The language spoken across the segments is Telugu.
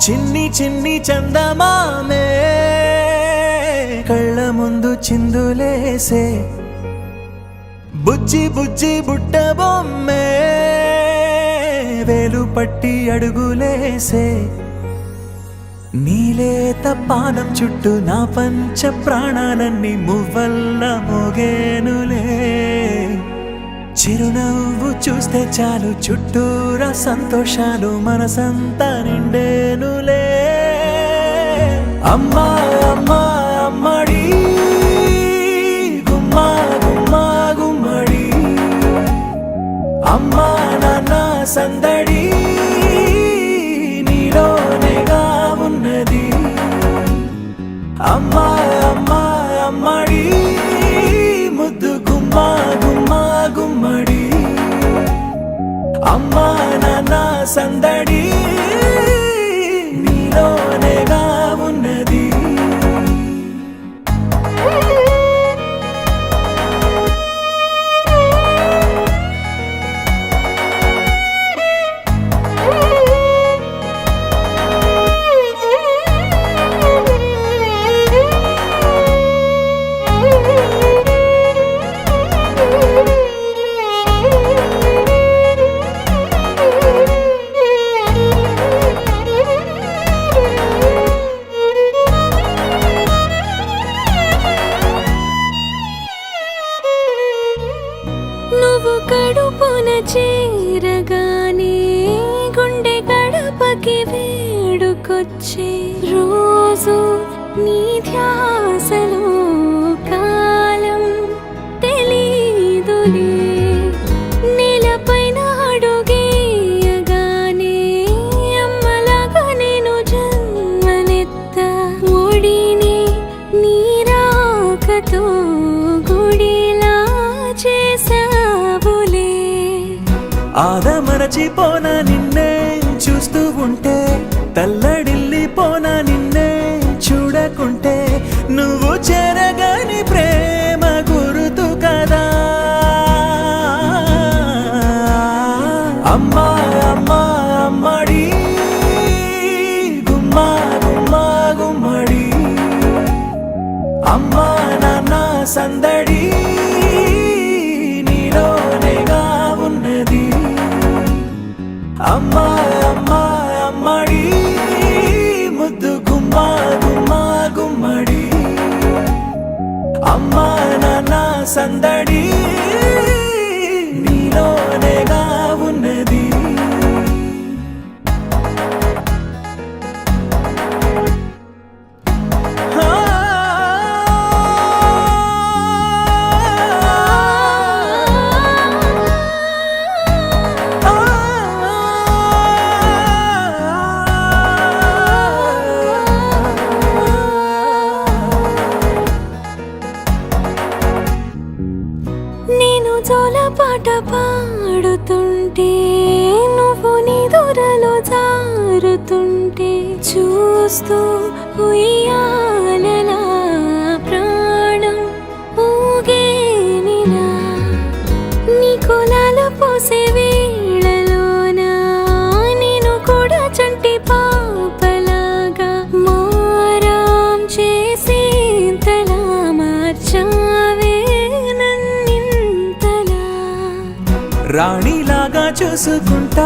చిన్ని చిన్ని చందమామే కళ్ళ ముందు చిందులేసే బుజ్జి బుజ్జి బుట్ట బొమ్మే వేలు పట్టి అడుగులేసే నీలేత పానం చుట్టూ నా పంచ ప్రాణాలన్నీ మువ్వల్ల మోగేనులే చిరునవ్వు చూస్తే చాలు చుట్టూరా సంతోషాలు మనసంతా నిండేనులే అమ్మా అమ్మా అమ్మడి గుమ్మా గుమ్మా గుమ్మడి అమ్మా నాన్న సందడి నీలోనేగా ఉన్నది అమ్మా అమ్మా అమ్మడి ముద్దు గుమ్మా గుమ్మా గుమ్మడి అమ్మా నాన్న సందడి నీలోనేగా ఉన్నది నువ్వు కడుపున చేరగానే గుండె గడపకి వేడుకొచ్చే రోజు నీ ధ్యాసలో కాలం తెలీదులే నేలపైన అడుగేయగానే అమ్మలాగా నేను జన్మనెత్త ఒడిని నీ రాకతో గుడిలా చేసావులే ఆదమరచిపోన నిన్నే చూస్తూ ఉంటే తల్లడిల్లిపోన నిన్నే చూడకుంటే నువ్వు చెరగని ప్రేమ గురుతు కదా అమ్మా అమ్మా అమ్మడి గుమ్మా గుమ్మా గుమ్మడి అమ్మా నాన్న సందడి నీలోనేగా ఉన్నది అమ్మా అమ్మా అమ్మడి ముద్దు గుమ్మా గుమ్మా గుమ్మడి అమ్మా నాన్న సందడి నీలోనేగా ఉన్నది నేను జోలపాట పాడుతుంటే నువ్వు నిదురలో జారుతుంటే చూస్తూ ఉయ్యాలలా ప్రాణం ఊగేనిలా నీ కులాల పోసే వేళలోన నేను కూడా చంటి పాపలాగా మారాం చేసేంతలా మార్చావే రాణిలాగా చూసుకుంటా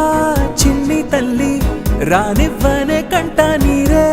చిన్ని తల్లి రానివ్వనే కంట నీరే